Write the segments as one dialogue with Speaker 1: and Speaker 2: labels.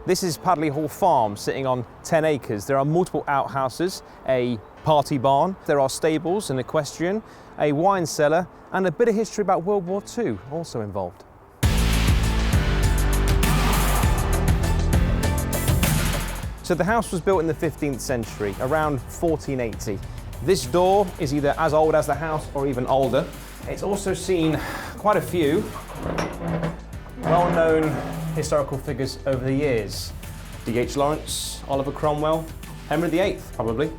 Speaker 1: This is Padley Hall Farm, sitting on 10 acres. There are multiple outhouses, a party barn, there are stables, an equestrian, a wine cellar, and a bit of history about World War II also involved. So the house was built in the 15th century, around 1480. This door is either as old as the house or even older. It's also seen quite a few well-known historical figures over the years. D.H. Lawrence, Oliver Cromwell, Henry VIII probably.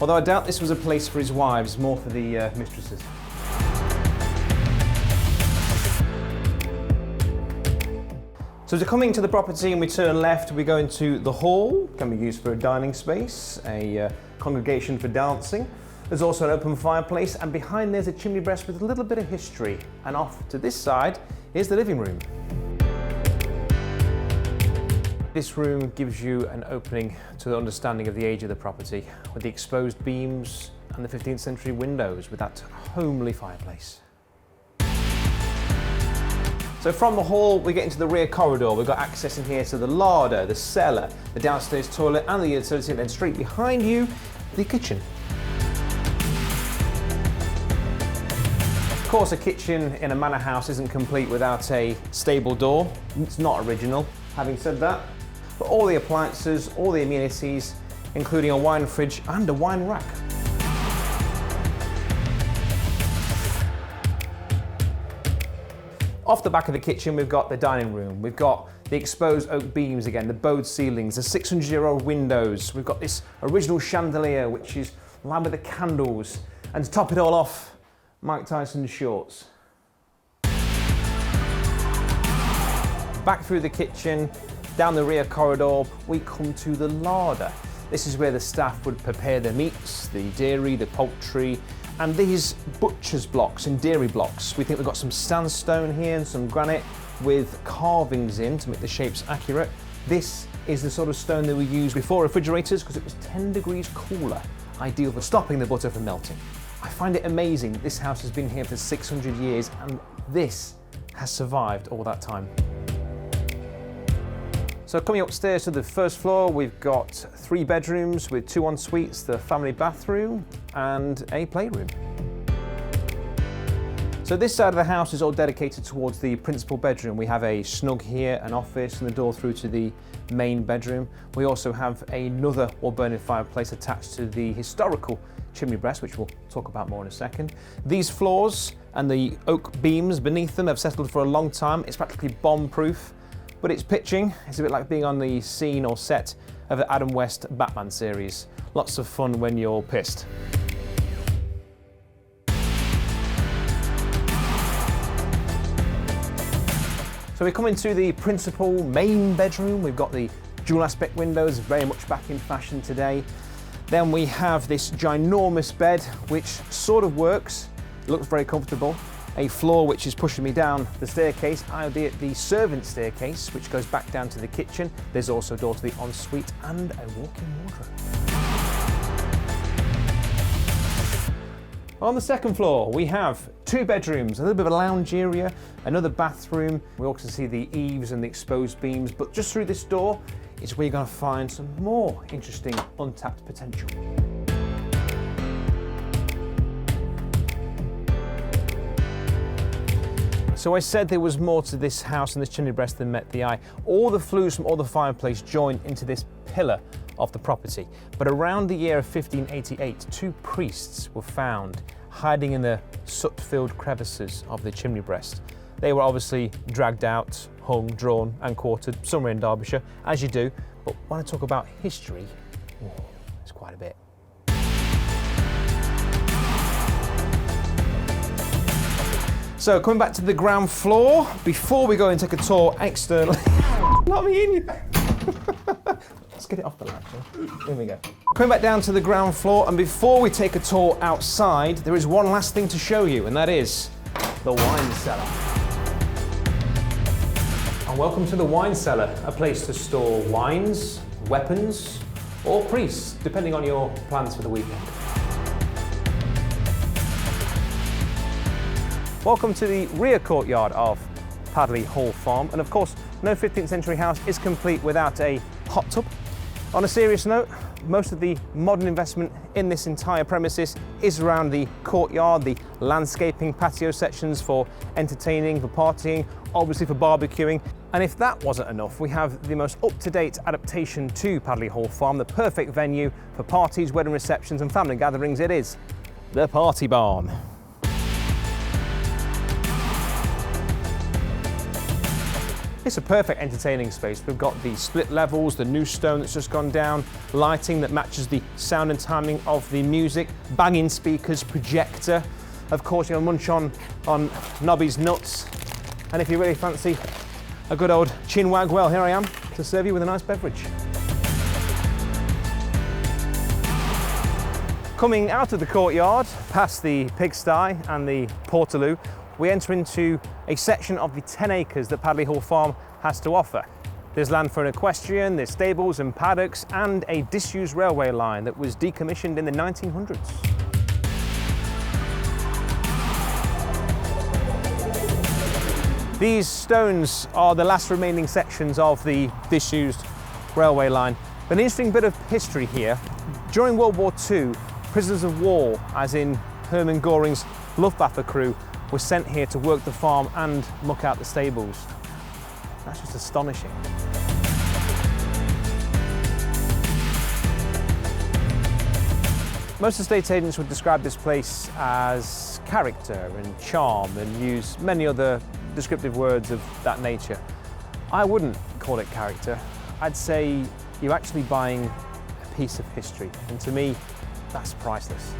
Speaker 1: Although I doubt this was a place for his wives, more for the mistresses. So as we're coming to the property and we turn left, we go into the hall. Can be used for a dining space, a congregation for dancing. There's also an open fireplace, and behind there's a chimney breast with a little bit of history. And off to this side is the living room. This room gives you an opening to the understanding of the age of the property, with the exposed beams and the 15th century windows with that homely fireplace. So from the hall, we get into the rear corridor. We've got access in here to the larder, the cellar, the downstairs toilet and the utility, and then straight behind you, the kitchen. Of course, a kitchen in a manor house isn't complete without a stable door. It's not original. Having said that, but all the appliances, all the amenities, including a wine fridge and a wine rack. Off the back of the kitchen, we've got the dining room. We've got the exposed oak beams again, the bowed ceilings, the 600-year-old windows. We've got this original chandelier, which is lined with the candles. And to top it all off, Mike Tyson's shorts. Back through the kitchen, down the rear corridor, we come to the larder. This is where the staff would prepare their meats, the dairy, the poultry, and these butcher's blocks and dairy blocks. We think we've got some sandstone here and some granite with carvings in to make the shapes accurate. This is the sort of stone that we used before refrigerators because it was 10 degrees cooler, ideal for stopping the butter from melting. I find it amazing that this house has been here for 600 years and this has survived all that time. So coming upstairs to the first floor, we've got 3 bedrooms with 2 en-suites, the family bathroom and a playroom. So this side of the house is all dedicated towards the principal bedroom. We have a snug here, an office, and the door through to the main bedroom. We also have another wood-burning fireplace attached to the historical chimney breast, which we'll talk about more in a second. These floors and the oak beams beneath them have settled for a long time. It's practically bomb-proof. But it's pitching. It's a bit like being on the scene or set of the Adam West Batman series. Lots of fun when you're pissed. So we come into the principal main bedroom. We've got the dual aspect windows, very much back in fashion today. Then we have this ginormous bed, which sort of works. It looks very comfortable. A floor which is pushing me down the staircase, albeit the servant staircase, which goes back down to the kitchen. There's also a door to the ensuite and a walk-in wardrobe. On the second floor, we have 2 bedrooms, a little bit of a lounge area, another bathroom. We also see the eaves and the exposed beams, but just through this door is where you're going to find some more interesting untapped potential. So I said there was more to this house and this chimney breast than met the eye. All the flues from all the fireplace join into this pillar of the property. But around the year of 1588, 2 priests were found hiding in the soot-filled crevices of the chimney breast. They were obviously dragged out, hung, drawn and quartered somewhere in Derbyshire, as you do. But when I talk about history, it's quite a bit. So coming back to the ground floor, before we go and take a tour externally, let me in. Let's get it off the lamp. Here we go. Coming back down to the ground floor, and before we take a tour outside, there is one last thing to show you, and that is the wine cellar. And welcome to the wine cellar, a place to store wines, weapons, or priests, depending on your plans for the weekend. Welcome to the rear courtyard of Padley Hall Farm. And of course, no 15th century house is complete without a hot tub. On a serious note, most of the modern investment in this entire premises is around the courtyard, the landscaping, patio sections for entertaining, for partying, obviously for barbecuing. And if that wasn't enough, we have the most up-to-date adaptation to Padley Hall Farm, the perfect venue for parties, wedding receptions and family gatherings. It is the Party Barn. It's a perfect entertaining space. We've got the split levels, the new stone that's just gone down, lighting that matches the sound and timing of the music, banging speakers, projector. Of course, you'll munch on Nobby's nuts. And if you really fancy a good old chin wag, well, here I am to serve you with a nice beverage. Coming out of the courtyard, past the pigsty and the portaloo, we enter into a section of the 10 acres that Padley Hall Farm has to offer. There's land for an equestrian, there's stables and paddocks, and a disused railway line that was decommissioned in the 1900s. These stones are the last remaining sections of the disused railway line. An interesting bit of history here. During World War II, prisoners of war, as in Hermann Göring's Luftwaffe crew, were sent here to work the farm and muck out the stables. That's just astonishing. Most estate agents would describe this place as character and charm and use many other descriptive words of that nature. I wouldn't call it character. I'd say you're actually buying a piece of history, and to me, that's priceless.